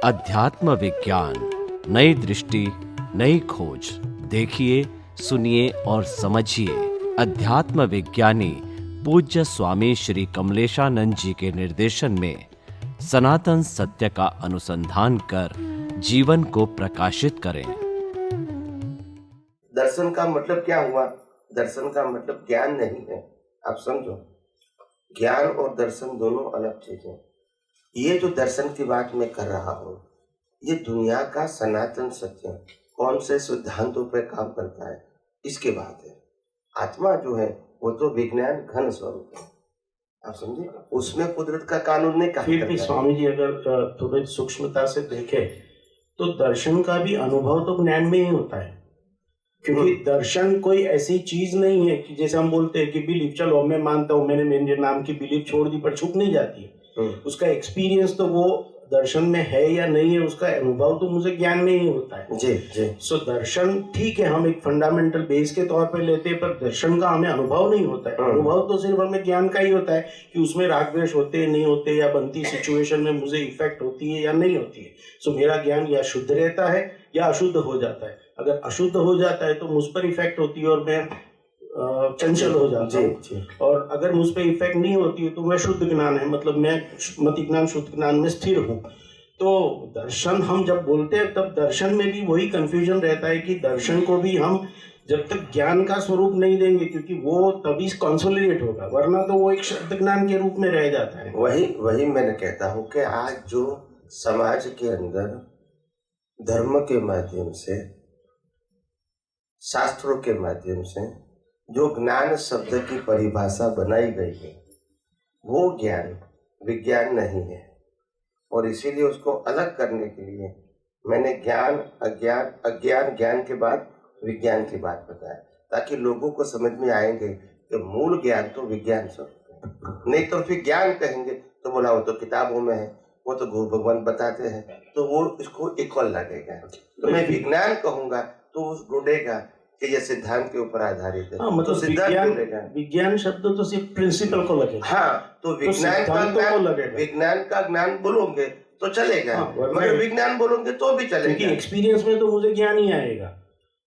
अध्यात्म विज्ञान, नई दृष्टि, नई खोज। देखिए, सुनिए और समझिए। अध्यात्म विज्ञानी पूज्य स्वामी श्री कमलेशानंद जी के निर्देशन में सनातन सत्य का अनुसंधान कर जीवन को प्रकाशित करें। दर्शन का मतलब क्या हुआ? दर्शन का मतलब ज्ञान नहीं है, आप समझो। ज्ञान और दर्शन दोनों अलग चीजें। ये जो दर्शन की बात मैं कर रहा हूँ, ये दुनिया का सनातन सत्य कौन से सिद्धांतों पर काम करता है, इसके बात है। आत्मा जो है वो तो विज्ञान घन स्वरूप है, आप समझे। उसमें कुदरत का कानून नहीं। फिर भी स्वामी जी अगर थोड़ी सूक्ष्मता से देखें तो दर्शन का भी अनुभव तो ज्ञान में ही होता है, क्योंकि दर्शन कोई ऐसी चीज नहीं है कि जैसे हम बोलते हैं कि बिलीफ, चलो मैं मानता हूँ, मैंने मेरे नाम की बिलीफ छोड़ दी, पर छुप नहीं जाती है। उसका एक्सपीरियंस तो वो दर्शन में है या नहीं है, उसका अनुभव तो मुझे ज्ञान में ही होता है। जी जी। सो दर्शन ठीक है, हम एक फंडामेंटल बेस के तौर पे लेते हैं, पर दर्शन का हमें अनुभव नहीं होता है। अनुभव तो सिर्फ हमें ज्ञान का ही होता है कि उसमें राग द्वेष होते नहीं होते, या बनती सिचुएशन में मुझे इफेक्ट होती है या नहीं होती है। सो मेरा ज्ञान या शुद्ध रहता है या अशुद्ध हो जाता है। अगर अशुद्ध हो जाता है तो मुझ पर इफेक्ट होती है और मैं चंचल हो जाता हूँ, और अगर मुझ पर इफेक्ट नहीं होती है तो मैं शुद्ध ज्ञान है, मतलब मैं मति ज्ञान शुद्ध ज्ञान में स्थिर हूँ। तो दर्शन हम जब बोलते हैं तब दर्शन में भी वही कंफ्यूजन रहता है कि दर्शन को भी हम जब तक ज्ञान का स्वरूप नहीं देंगे, क्योंकि वो तभी कंसोलिडेट होगा, वरना तो वो एक शब्द ज्ञान के रूप में रह जाता है। वही मैंने कहता हूँ कि आज जो समाज के अंदर धर्म के माध्यम से, शास्त्रों के माध्यम से जो ज्ञान शब्द की परिभाषा बनाई गई है, वो ज्ञान विज्ञान नहीं है। और इसीलिए उसको अलग करने के लिए मैंने ज्ञान अज्ञान, अज्ञान ज्ञान के बाद विज्ञान की बात बताया, ताकि लोगों को समझ में आएंगे कि मूल ज्ञान तो विज्ञान स्वरूप है। नहीं तो फिर ज्ञान कहेंगे तो बोला वो तो किताबों में है, वो तो गुरु भगवान बताते हैं, तो वो इसको इक्वल लगेगा। तो मैं विज्ञान कहूंगा तो उस ढूंढेगा कि ये सिद्धांत के ऊपर आधारित है। मतलब तो सिद्धांत विज्ञान शब्द तो सिर्फ प्रिंसिपल को लगेगा। हाँ, तो विज्ञान का ज्ञान बोलोगे तो चलेगा, मगर विज्ञान बोलोगे तो भी चलेगा, क्योंकि एक्सपीरियंस में तो मुझे ज्ञान ही आएगा।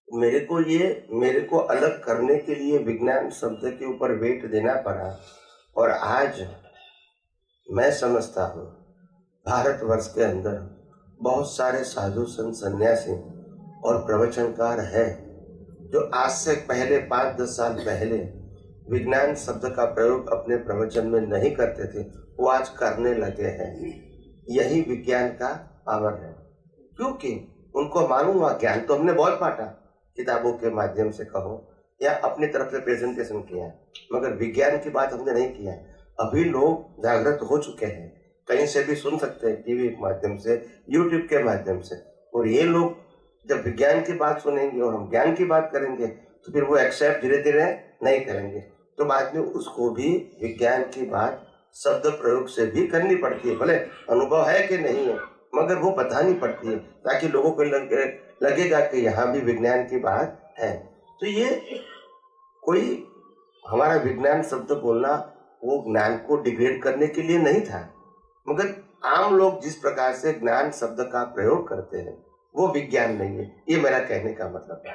मेरे को अलग करने के लिए विज्ञान शब्द के ऊपर वेट देना पड़ा। और आज मैं समझता हूँ भारतवर्ष के अंदर बहुत सारे साधु संत सन्यासी और प्रवचनकार हैं जो आज से पहले 5-10 साल पहले विज्ञान शब्द का प्रयोग अपने प्रवचन में नहीं करते थे, वो आज करने लगे हैं। यही विज्ञान का पावर है, क्योंकि उनको मालूम हुआ ज्ञान तो हमने बहुत बांटा, किताबों के माध्यम से कहो या अपनी तरफ से प्रेजेंटेशन किया, मगर विज्ञान की बात हमने नहीं किया। अभी लोग जागृत हो चुके हैं, कहीं से भी सुन सकते हैं, टीवी के माध्यम से, यूट्यूब के माध्यम से। और ये लोग जब विज्ञान की बात सुनेंगे और हम ज्ञान की बात करेंगे तो फिर वो एक्सेप्ट धीरे धीरे नहीं करेंगे, तो बाद में उसको भी विज्ञान की बात शब्द प्रयोग से भी करनी पड़ती है। भले अनुभव है कि नहीं है, मगर वो बतानी पड़ती है, ताकि लोगों को लगेगा कि यहाँ भी विज्ञान की बात है। तो ये कोई हमारा विज्ञान शब्द बोलना वो ज्ञान को डिग्रेड करने के लिए नहीं था, मगर आम लोग जिस प्रकार से ज्ञान शब्द का प्रयोग करते हैं वो विज्ञान नहीं है। ये मेरा कहने का मतलब है,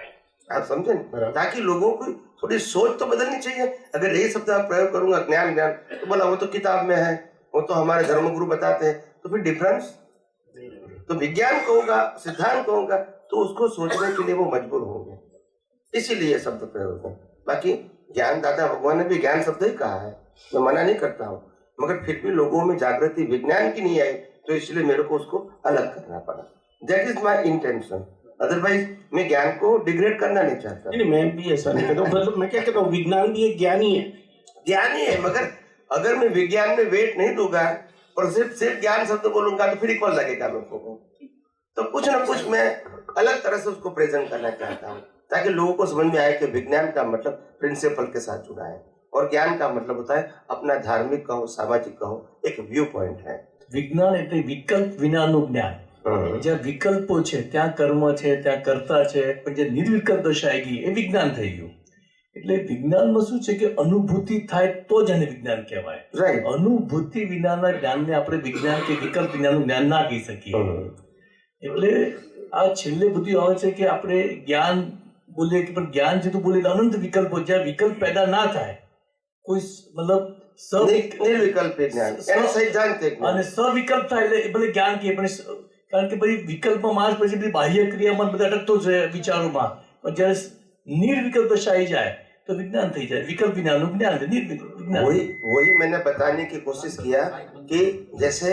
आप समझे, ताकि लोगों की थोड़ी सोच तो बदलनी चाहिए। अगर यही शब्द आप प्रयोग करूंगा ज्ञान ज्ञान, तो बोला वो तो किताब में है, वो तो हमारे धर्मगुरु बताते हैं, तो फिर डिफरेंस। तो विज्ञान कहूंगा, सिद्धांत कहूंगा, तो उसको सोचने के लिए वो मजबूर होंगे, इसीलिए शब्द प्रयोग है। बाकी ज्ञान दाता भगवान ने भी ज्ञान शब्द ही कहा है, मैं मना नहीं करता हूँ, मगर फिर भी लोगों में जागृति विज्ञान की नहीं आई, तो इसलिए मेरे को उसको अलग करना पड़ा। That is my intention. Otherwise मैं ज्ञान को डिग्रेड करना नहीं चाहता। नहीं, मैं भी ऐसा नहीं कहता हूँ। मतलब मैं क्या कहता हूँ, विज्ञान भी एक ज्ञान ही है, मगर अगर मैं विज्ञान में वेट नहीं दूंगा और सिर्फ ज्ञान शब्द बोलूंगा तो फिर इक्वल लगेगा लोगों को। तो कुछ ना कुछ मैं अलग तरह से उसको प्रेजेंट करना चाहता हूँ, ताकि लोगों को समझ में आए कि विज्ञान का मतलब प्रिंसिपल के साथ जुड़ा है, और ज्ञान का मतलब होता है अपना धार्मिक कहो, सामाजिक कहो, एक व्यू पॉइंट है। વિજ્ઞાન એટલે વિકલ્પ વિનાનું જ્ઞાન। જ્યાં વિકલ્પો છે ત્યાં કર્મ છે, ત્યાં કર્તા છે, પણ જે નિર્વિકલ્પ દશા આવી ગઈ એ વિજ્ઞાન થઈ ગયું। એટલે વિજ્ઞાનમાં શું છે કે અનુભૂતિ થાય તો જ એને વિજ્ઞાન કહેવાય। અનુભૂતિ વિનાના જ્ઞાનને આપણે વિજ્ઞાન કે વિકલ્પ વિનાનું જ્ઞાન ના કહી શકીએ। એટલે આ છેલ્લે બધું આવે છે કે આપણે જ્ઞાન બોલીએ કે પણ જ્ઞાન જેટલું બોલે એટલે અનંત વિકલ્પો, જ્યાં વિકલ્પ પેદા ના થાય, કોઈ મતલબ નિર્વિકલ્પ જ્ઞાન એને સૈદ્ધાંતિક જ્ઞાન. અને સવિકલ્પ થાય એટલે એ ભલે જ્ઞાન કે પણ કારણ કે પછી વિકલ્પમાં માણસ પછી બધી બાહ્ય ક્રિયામાં બધા અટકતો છે વિચારોમાં, પણ જ્યારે નિર્વિકલ્પ દશા આવી જાય तो विज्ञान થઈ જાય. विकल्प विज्ञान ज्ञान है, निर्विकल्प विज्ञान. वही मैंने बताने की कोशिश किया कि जैसे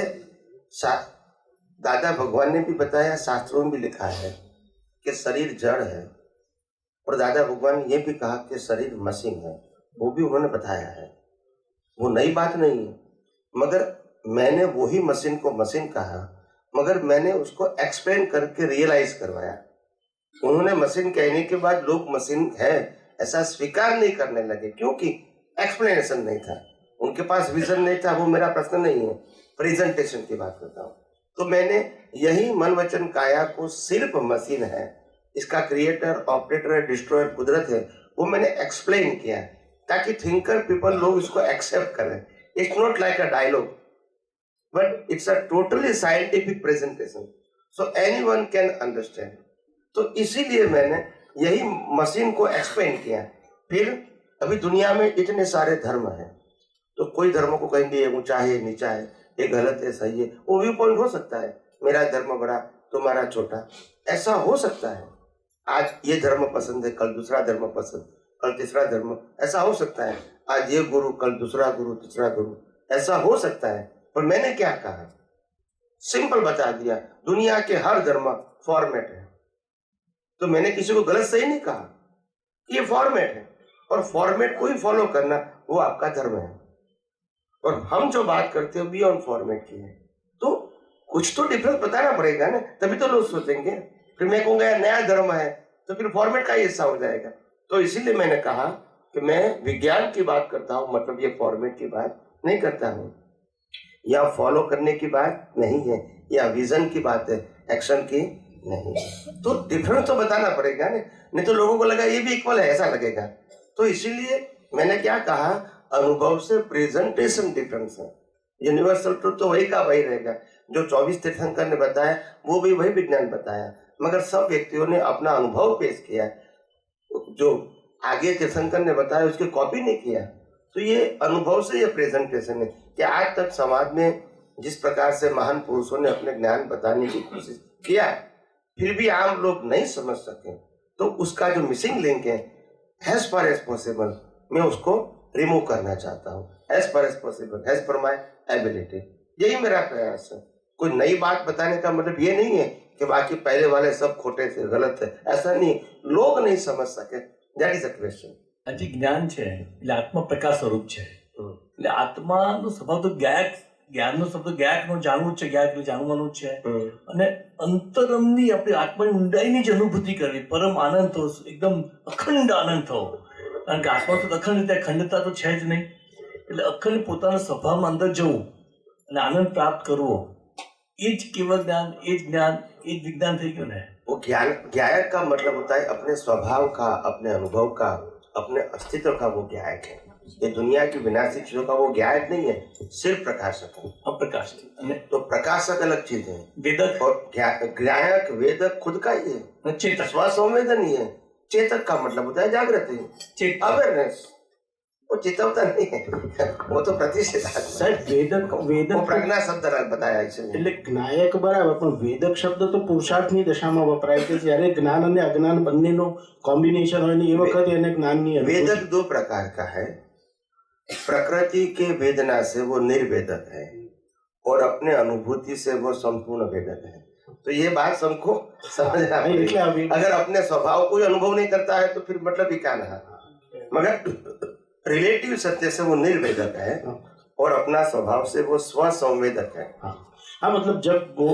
दादा भगवान ने भी बताया, शास्त्रों में भी लिखा है कि शरीर जड़ है, और दादा भगवान ने ये भी कहा कि शरीर मशीन है, वो भी उन्होंने बताया है. वो नई बात नहीं है, मगर मैंने वही मशीन को मशीन कहा, मगर मैंने उसको एक्सप्लेन करके रियलाइज करवाया. उन्होंने मशीन कहने के बाद लोग मशीन है ऐसा स्वीकार नहीं करने लगे, क्योंकि एक्सप्लेनेशन नहीं था, उनके पास विजन नहीं था. वो मेरा प्रश्न नहीं है, प्रेजेंटेशन की बात करता हूँ. तो मैंने यही मन वचन काया को सिर्फ मशीन है, इसका क्रिएटर, ऑपरेटर, डिस्ट्रॉयर कुदरत है, वो मैंने एक्सप्लेन किया ताकि थिंकर पीपल लोग इसको एक्सेप्ट करें. It's not like a dialogue, but it's a totally scientific presentation, so anyone can understand. तो इसीलिए मैंने यही मशीन को एक्सप्लेन किया. फिर अभी दुनिया में इतने सारे धर्म हैं, तो कोई धर्म को कहेंगे ये ऊंचा है, नीचा है, ये गलत है, सही है. वो व्यू पॉइंट हो सकता है, मेरा धर्म बड़ा, तुम्हारा छोटा, ऐसा हो सकता है. आज ये धर्म पसंद है, कल दूसरा धर्म पसंद, कल तीसरा धर्म, ऐसा हो सकता है. आज ये गुरु, कल दूसरा गुरु, तीसरा गुरु, ऐसा हो सकता है. पर मैंने क्या कहा, सिंपल बता दिया, दुनिया के हर धर्म फॉर्मेट है. तो मैंने किसी को गलत सही नहीं कहा कि ये फॉर्मेट है, और फॉर्मेट को ही फॉलो करना वो आपका धर्म है. और हम जो बात करते हैं बियॉन्ड फॉर्मेट की है, तो कुछ तो डिफरेंस बताना पड़ेगा ना, तभी तो लोग सोचेंगे. फिर मैं कहूँगा यार नया धर्म है, तो फिर फॉर्मेट का ही हिस्सा हो जाएगा. तो इसीलिए मैंने कहा कि मैं विज्ञान की बात करता हूँ, मतलब ये फॉर्मेट की बात नहीं करता हूँ, या फॉलो करने की बात नहीं है, या विजन की बात है, एक्शन की नहीं. तो डिफरेंस तो बताना पड़ेगा ना, नहीं तो लोगों को लगा ये भी इक्वल है, ऐसा लगेगा. तो इसीलिए मैंने क्या कहा, अनुभव से प्रेजेंटेशन डिफरेंस है. यूनिवर्सल ट्रुथ तो वही का वही रहेगा, जो 24 तीर्थंकर ने बताया वो भी वही विज्ञान बताया, मगर सब व्यक्तियों ने अपना अनुभव पेश किया. जो आगे तीर्थंकर ने बताया उसकी कॉपी नहीं किया. तो ये अनुभव से ये प्रेजेंटेशन है कि आज तक समाज में जिस प्रकार से महान पुरुषों ने अपने ज्ञान बताने की कोशिश किया, फिर भी आम लोग नहीं समझ सके, तो उसका जो मिसिंग लिंक है, एज फार एज पॉसिबल मैं उसको रिमूव करना चाहता हूँ. As far as possible, as per my ability, यही मेरा प्रयास है. कोई नई बात बताने का मतलब ये नहीं है कि बाकी पहले वाले सब खोटे थे, गलत है, ऐसा नहीं. लोग नहीं समझ सके, दैट इज अ क्वेश्चन. આજે જ્ઞાન છે એટલે આત્મા પ્રકાશ સ્વરૂપ છે, એટલે આત્માનો સ્વભાવ તો જ્ઞાયક, જ્ઞાનનો શબ્દ જ્ઞાયકનો જાણવું જ છે, જ્ઞાયક એટલે જાણવાનું જ છે. અને અંતરમની આપણી આત્માની ઊંડાઈની જ અનુભૂતિ કરવી, પરમ આનંદ થવો, એકદમ અખંડ આનંદ થવો. કારણ કે આત્મા તો અખંડ, ત્યાં ખંડતા તો છે જ નહીં. એટલે અખંડ પોતાના સ્વભાવમાં અંદર જવું અને આનંદ પ્રાપ્ત કરવો, એ જ કેવળ જ્ઞાન, એ જ જ્ઞાન, એ જ વિજ્ઞાન થઈ ગયું ને. वो ज्ञान, ज्ञायक का मतलब होता है अपने स्वभाव का, अपने अनुभव का, अपने अस्तित्व का वो ज्ञायक है. ये दुनिया की विनाशी चीजों का वो ज्ञायक नहीं है, सिर्फ प्रकाशक है. અપ્રકાશ અને तो प्रकाशक अलग चीज है, વેદક और ज्ञायक वेदक खुद का ही है, ચેતક. स्वसंवेदन ही है. चेतक का मतलब होता है जागृति, ચેતક अवेयरनेस. वो चेतवता नहीं है, वो तो प्रतिष्ठित आत्मा है. साहेब वेदक वो वेदक प्रज्ञा शब्द बताया इसलिए. એટલે જ્ઞાયક બરાબર, પણ વેદક શબ્દ તો પુરુષાર્થની દશામાં વપરાય છે, જ્યારે જ્ઞાન અને અજ્ઞાન બંનેનો કોમ્બિનેશન હોય ને એ વખતે એને જ્ઞાનની અનુભૂતિ. वेदक दो प्रकार का है. प्रकृति के वेदना से वो निर्वेदक है, और अपने अनुभूति से वो संपूर्ण वेदक है. तो ये बात सबको समझना એટલે पड़ेगा. આ વેદ- अगर अपने स्वभाव को ही अनुभव नहीं करता है तो फिर मतलब ही क्या रहा. मगर रिलेटिव सत्य से वो निर्वेदक है, और अपना स्वभाव से वो स्वसंवेदक है. हाँ हाँ, मतलब जब वो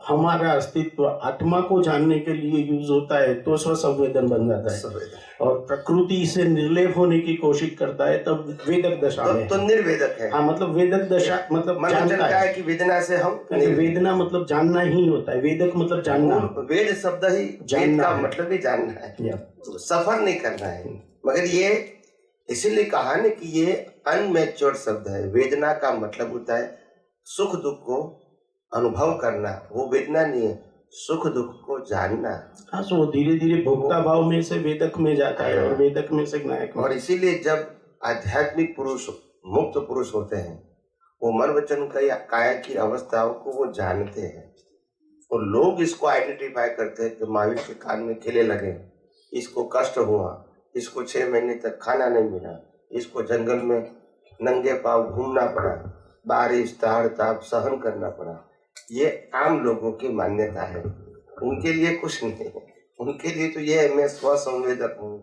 हमारा अस्तित्व आत्मा को जानने के लिए यूज होता है तो स्वसंवेदन बन जाता है, संवेदक. और प्रकृति से निर्लेप होने की कोशिश करता है तब वेदक दशा में तो निर्वेदक है. हाँ, मतलब वेदक दशा मतलब मन वचन जानता क्या है, है कि वेदना से हम क्योंकि वेदना मतलब जानना ही होता है, वेदक मतलब जानना. वेद शब्द ही वेद जानना का है. मतलब ही जानना है, या, तो सफर नहीं करना है. मगर ये इसीलिए कहा ना कि ये अनमेच्योर्ड शब्द है. वेदना का मतलब होता है सुख दुख को अनुभव करना, वो वेदना नहीं है. सुख दुख को जानना, हाँ, सो वो धीरे धीरे भोक्ता भाव में से वेदक में जाता है और वेदक में से ज्ञायक में। और इसीलिए जब आध्यात्मिक पुरुष मुक्त पुरुष होते हैं वो मन वचन काया की अवस्थाओं को वो जानते हैं और लोग इसको आइडेंटिफाई करते हैं कि महावीर के कान में खिले लगे, इसको कष्ट हुआ, इसको 6 महीने तक खाना नहीं मिला, इसको जंगल में नंगे पांव घूमना पड़ा, बारिश ताड़ ताप सहन करना पड़ा। ये आम लोगों की मान्यता है, उनके लिए कुछ नहीं है। उनके लिए तो ये है मैं स्वसंवेदक हूँ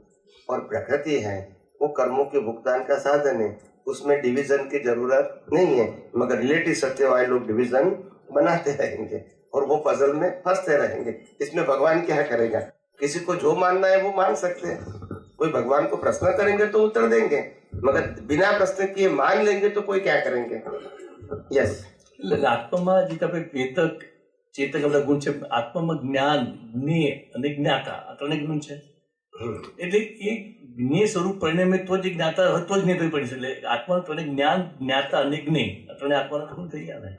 और प्रकृति है वो कर्मों के भुगतान का साधन है, उसमें डिवीजन की जरूरत नहीं है। मगर रिलेटिव सत्य वाले लोग डिवीजन बनाते रहेंगे और वो पजल में फंसते रहेंगे। इसमें भगवान क्या करेगा? किसी को जो मानना है वो मान सकते हैं, कोई भगवान को प्रश्न करेंगे तो उत्तर देंगे, मगर बिना प्रश्न किए मान लेंगे तो कोई क्या करेंगे? यस, આત્મામાં જે આપણે વેતક ચેતક બધા ગુણ છે, આત્મામાં જ્ઞાન જ્ઞેય અને જ્ઞાતા આ ત્રણેય ગુણ છે. એટલે એ જ્ઞેય સ્વરૂપ પરિણમે તો જ જ્ઞાતા હોય તો જ જ્ઞેય પડી શકે. એટલે આત્માનું ત્રણેય જ્ઞાન જ્ઞાતા અને જ્ઞેય આ ત્રણેય આત્માના ગુણ થઈ ગયા ને.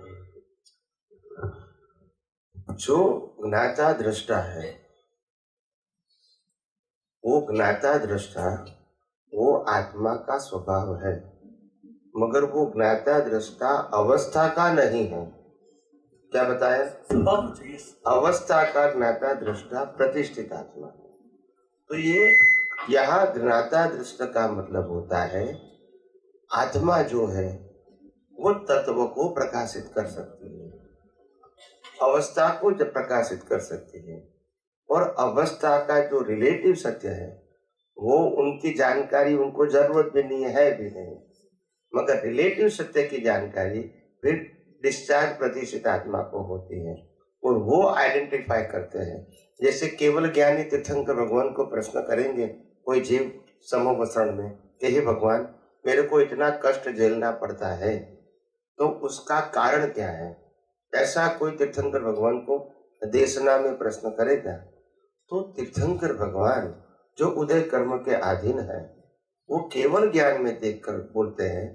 जो ज्ञाता दृष्टा है वो ज्ञाता दृष्टा वो आत्मा का स्वभाव है, मगर वो ज्ञाता दृष्टा अवस्था का नहीं है। क्या बताया? સ્વભાવ છે. अवस्था का ज्ञाता दृष्टा प्रतिष्ठित आत्मा। तो ये यहाँ ज्ञाता दृष्टा का मतलब होता है आत्मा जो है वो तत्व को प्रकाशित कर सकती है, अवस्था को जब प्रकाशित कर सकती है, और अवस्था का जो रिलेटिव सत्य है वो उनकी जानकारी उनको जरूरत भी नहीं है भी नहीं, मगर रिलेटिव सत्य की जानकारी फिर डिस्चार्ज प्रतिष्ठित आत्मा को होती है और वो आइडेंटिफाई करते हैं। जैसे केवल ज्ञानी तीर्थंकर भगवान को प्रश्न करेंगे कोई जीव समोवसरण में कि हे भगवान मेरे को इतना कष्ट झेलना पड़ता है तो उसका कारण क्या है, ऐसा कोई तीर्थंकर भगवान को देशना में प्रश्न करेगा तो तीर्थंकर भगवान जो उदय कर्म के अधीन है वो केवल ज्ञान में देखकर बोलते हैं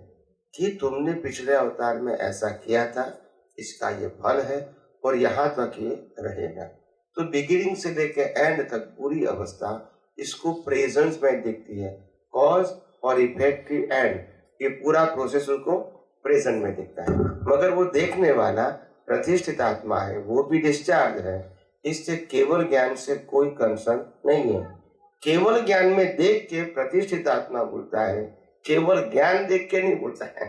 कि तुमने पिछले अवतार में ऐसा किया था, इसका ये फल है और यहाँ तक ये रहेगा। तो बिगिनिंग से लेकर एंड तक पूरी अवस्था इसको प्रेजेंस में दिखती है, कॉज और इफेक्ट की एंड, ये पूरा प्रोसेस उसको प्रेजेंट में दिखता है। मगर वो देखने वाला प्रतिष्ठित आत्मा है, वो भी डिस्चार्ज है, इससे केवल ज्ञान से कोई कंसर्न नहीं है। केवल ज्ञान में देख के प्रतिष्ठित आत्मा बोलता है, केवल ज्ञान देख के नहीं बोलता है।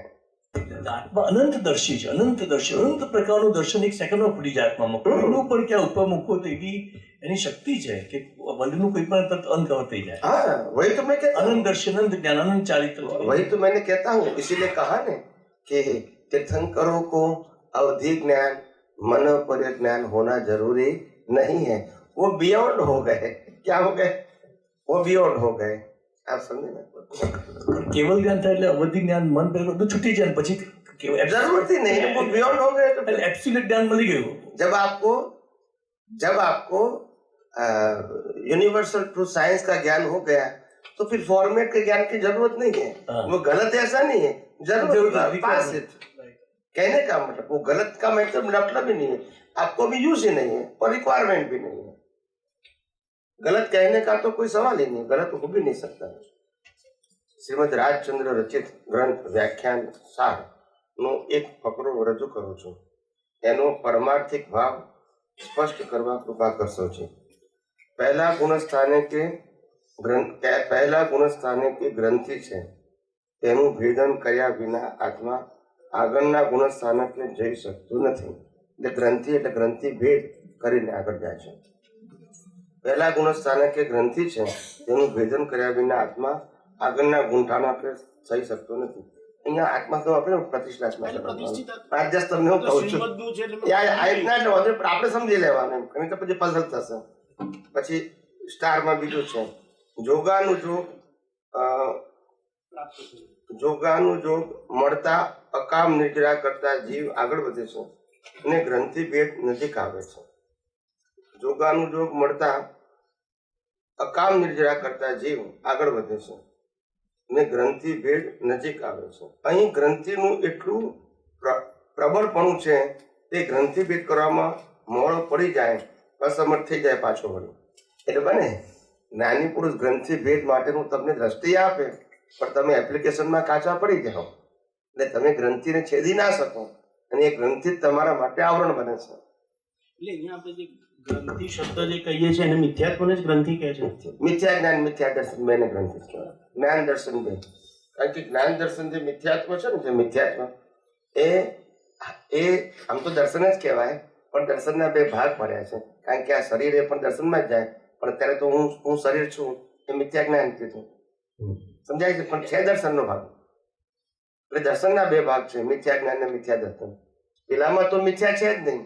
આત્મા અનંતદર્શી છે, અનંતદર્શી, અનંત પ્રકારનું દર્શન એક સેકન્ડમાં ફૂટી જાય આત્મામાં. કોઈનું પણ ક્યાં ઉપર મૂકો તો એની એની શક્તિ છે કે વર્લ્ડનું કોઈ પણ તત્વ અંત થઈ જાય. हाँ वही तो मैं कहता हूँ, અનંત દર્શન, અનંત જ્ઞાન, અનંત ચારિત્ર. वही तो मैंने कहता हूँ, इसीलिए कहा ने कि तीर्थंकरों को अवधि ज्ञान मन पर ज्ञान होना जरूरी नहीं है, वो बियॉन्ड हो गए। क्या हो गए? वो बियॉन्ड हो गए। आप समझे ना? કેવલ જ્ઞાન થાય એટલે અવધિ જ્ઞાન મન પર બધું છૂટી જાય ને પછી जरूरत ही नहीं है, वो बियॉन्ड हो गए। तो એબ્સોલ્યુટ જ્ઞાન મળી ગયું. जब आपको यूनिवर्सल ट्रूथ साइंस का ज्ञान हो गया तो फिर फॉर्मेट के ज्ञान की जरूरत नहीं है। वो गलत है ऐसा नहीं है, जरूरत पास है। कहने का मतलब वो गलत का मतलब ही नहीं है, आपको भी यूज ही नहीं है और रिक्वायरमेंट भी नहीं है। गलत कहने का तो कोई सवाल ही नहीं, गलत हो भी नहीं सकता। श्रीमद રાજચંદ્ર રચિત ગ્રંથ વ્યાખ્યાન સાર નો એક ફકરો રજૂ કરું છું, એનો પરમાર્થિક ભાવ સ્પષ્ટ કરવા કૃપા કરશો છે। પહેલા ગુણસ્થાને કે ગ્રંથિ છે તેનું ભેદન કર્યા વિના આત્મા આગળના ગુણસ્થાનકે જઈ શકતું નથી। એટલે ગ્રંથિ એટલે ગ્રંથિ ભેદ કરીને આગળ જાય છે। પહેલા ગુણસ્થાનકે ગ્રંથિ છે તેનું ભેદન કર્યા વિના આત્મા આગળના ગુણસ્થાનકે જઈ શકતો નથી। અહીંયા આત્મા તો આપણે પ્રતિષ્ઠાત્મા છે, 5-10 તમને હું કહું છું, આ રીતના એટલે આપણે સમજી લેવાનું, નહીં તો પછી પઝલ થશે। પછી સ્ટારમાં બીજું છે જોગાનુજોગ મળતા અકામ નિદ્રા કરતા જીવ આગળ વધે છે અને ગ્રંથિ ભેદ નજીક આવે છે। જોગાનુજોગ મળતા અકામ નિદ્રા કરતા જીવ આગળ વધે છે ને ગ્રંથિ ભેદ નજીક આવે છે। અહીં ગ્રંથિનું એટલું પ્રબળપણું છે તે ગ્રંથિ ભેદ કરવામાં મોડો પડી જાય અસમર્થ થઈ જાય પાછો વળી. એટલે બને જ્ઞાની પુરુષ ગ્રંથિ ભેદ માટેનું તમને દ્રષ્ટિ આપે, પણ તમે એપ્લિકેશનમાં કાચા પડી જાઓ એટલે તમે ગ્રંથિને છેદી ના શકો, અને એ ગ્રંથિ જ તમારા માટે આવરણ બને છે. એટલે અહીંયા આપણે જે ગ્રંથિ શબ્દ જે કહીએ છીએ એને મિથ્યાત્વને જ ગ્રંથિ કહે છે. મિથ્યા જ્ઞાન મિથ્યા દર્શન બેને ગ્રંથિ કહેવાય. જ્ઞાન દર્શન બે, કારણ કે જ્ઞાન દર્શન જે મિથ્યાત્વ છે ને, જે મિથ્યાત્વ એ આમ તો દર્શન જ કહેવાય, પણ દર્શનના બે ભાગ પડ્યા છે. કારણ કે આ શરીર એ પણ દર્શનમાં જ જાય, પણ અત્યારે તો હું શરીર છું એ મિથ્યા જ્ઞાન કીધું, સમજાય છે, પણ છે દર્શનનો ભાગ. એટલે દર્શનના બે ભાગ છે, મિથ્યા જ્ઞાન અને મિથ્યા દર્શન. પેલામાં તો મિથ્યા છે જ નહીં,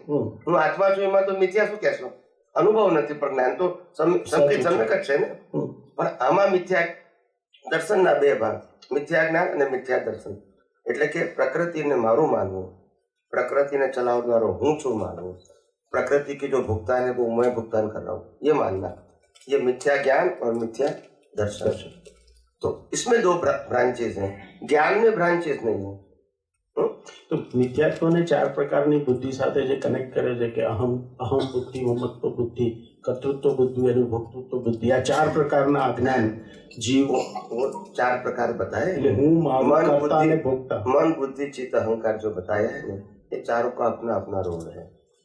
હું આત્મા છું એમાં તો મિથ્યા શું કહેશો, અનુભવ નથી, પણ જ્ઞાન તો સમ્યક જ છે ને. પણ આમાં મિથ્યા દર્શનના બે ભાગ, મિથ્યા જ્ઞાન અને મિથ્યા દર્શન. એટલે કે પ્રકૃતિને મારું માનવું, प्रकृति ने चलावनारो हूँ छू मानूं, प्रकृति की जो भुगतान है वो मैं भुगतान कर रहा हूँ ये मानना, ये मिथ्या ज्ञान और मिथ्या दर्शन. तो इसमें दो ब्रांचेस हैं, ज्ञान में ब्रांचेस नहीं है. તો મિથ્યાત્વને ચાર પ્રકારની બુદ્ધિ સાથે જે કનેક્ટ કરે છે કે અહમ બુદ્ધિ, મમત્વ બુદ્ધિ, કર્તૃત્વ બુદ્ધિ અને ભોક્તૃત્વ બુદ્ધિ, આ ચાર પ્રકારના અજ્ઞાન जीव वो चार प्रकार बताए. मन बुद्धि चित्त अहंकार जो बताया है ना, ये चारों का अपना अपना रोल है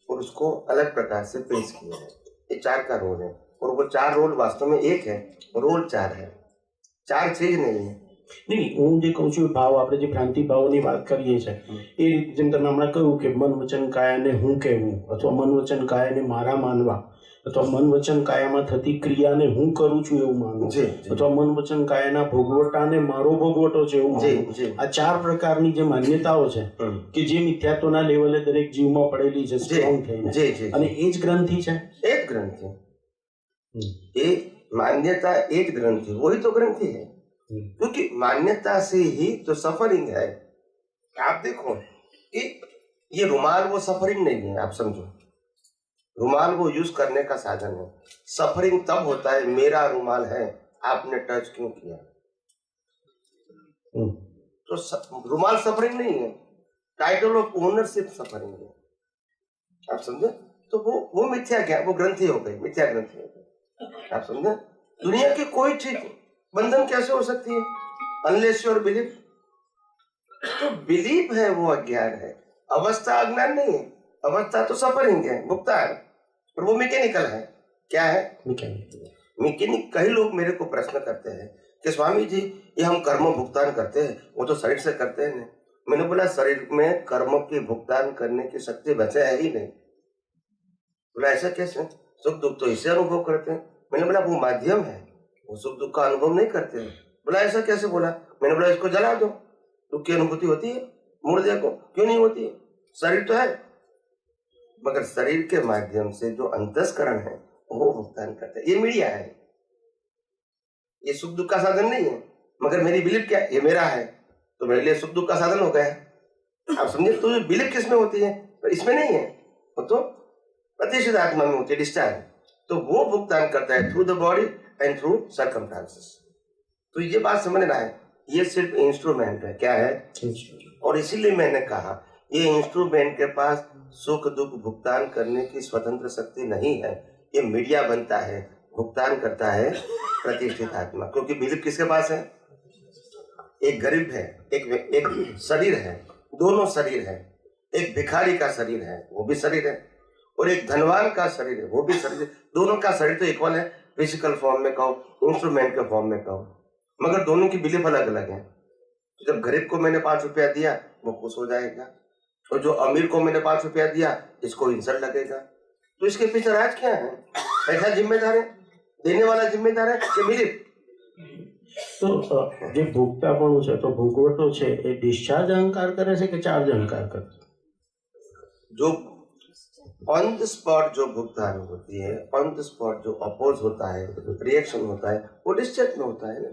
और उसको अलग प्रकार से पेश किया है. ये चार का रोल है और वो चार रोल वास्तव में एक है, रोल चार है, चार चीज नहीं है. નહીં હું જે કહું છું ભાવ, આપણે જે ભ્રાંતિ ભાવોની વાત કરીએ છીએ એ રીતે જેમ તમે હમણાં કહ્યું કે મન વચન કાયાને હું કહેવું, અથવા મન વચન કાયાને મારા માનવા, અથવા મન વચન કાયામાં થતી ક્રિયાને હું કરું છું એવું માનવું, અથવા મન વચન કાયાના ભોગવટાને મારો ભોગવટો છે એવું માનવું. આ ચાર પ્રકારની જે માન્યતાઓ છે કે જે મિથ્યાત્વના લેવલે દરેક જીવમાં પડેલી છે સ્ટ્રોંગ થઈને, અને એ જ ગ્રંથિ છે. એ જ ગ્રંથિ, એ માન્યતા એ જ ગ્રંથિ, वही तो ग्रंथि है. क्योंकि मान्यता से ही तो सफरिंग है. आप देखो कि ये रुमाल वो सफरिंग नहीं है, आप समझो, रुमाल वो यूज करने का साधन है. सफरिंग तब होता है मेरा रुमाल है आपने टच क्यों किया, तो रुमाल सफरिंग नहीं है, टाइटल ऑफ ओनरशिप सफरिंग है. आप समझे, तो वो मिथ्या ज्ञान, वो ग्रंथि हो गई, मिथ्या ग्रंथि हो गई. आप समझे, दुनिया की कोई चीज बंधन कैसे हो सकती है, अनलेस योर बिलीफ. तो बिलीफ है वो अज्ञान है, अवस्था अज्ञान नहीं है. अवस्था तो सफरिंग है, भुगतान, और वो मैकेनिकल है. क्या है, मैकेनिक. कई लोग मेरे को प्रश्न करते हैं कि स्वामी जी ये हम कर्म भुगतान करते हैं, वो तो शरीर से करते हैं. मैंने बोला शरीर में कर्म की भुगतान करने की शक्ति वैसे है ही नहीं. बोला ऐसा कैसे, सुख दुख तो इससे अनुभव करते हैं. मैंने बोला वो माध्यम है, वो सुख दुख का अनुभव नहीं करते हैं. बोला ऐसा कैसे बोला, मैंने बोला इसको जला दो, दुख की अनुभूति होती है, मुर्दे को क्यों नहीं होती है, शरीर तो है, मगर शरीर के माध्यम से जो अंतस्करण है वो भुगतान करता है. ये मीडिया है, ये सुख दुख का साधन नहीं है. मगर मेरी बिलीफ क्या, ये मेरा है तो मेरे लिए सुख दुख का साधन हो गया. आप समझे, तो बिलीफ किस में होती है, पर इसमें नहीं है, वो तो प्रतिष्ठित आत्मा में होती है, डिस्चार्ज. तो वो भुगतान करता है through the body and through circumstances. तो ये बात समझना है, ये सिर्फ इंस्ट्रूमेंट है. क्या है, और इसीलिए मैंने कहा ये इंस्ट्रूमेंट के पास सुख दुख भुगतान करने की स्वतंत्र शक्ति नहीं है. ये मीडिया बनता है, भुगतान करता है प्रतिष्ठित आत्मा. क्योंकि बिलीफ किसके पास है, एक गरीब है, एक शरीर है, दोनों शरीर है. एक भिखारी का शरीर है, वो भी शरीर है, और एक धनवान का शरीर है, वो भी शरीर है. दोनों का शरीर तो इक्वल है, फिजिकल फॉर्म में कहो, इंस्ट्रूमेंट के फॉर्म में कहो, मगर दोनों की बिलीफ अलग अलग है. जब गरीब को मैंने 5 रुपया दिया वो खुश हो जाएगा, और जो अमीर को मैंने 5 रुपया दिया इसको इंसल्ट लगेगा. तो इसके पीछे राज क्या है, पैसा जिम्मेदार है, देने वाला जिम्मेदार है कि बिलीफ. તો જે ભોગતાપણું છે તો ભોગવટો છે એ ડિસ્ચાર્જ અહંકાર કરે છે કે ચાર્જ અહંકાર કરે છે? जो ऑन द स्पॉट जो भुगतान होती है, ऑन द स्पॉट जो अपोज होता है, रिएक्शन होता है, वो डिस्चार्ज में होता है ना.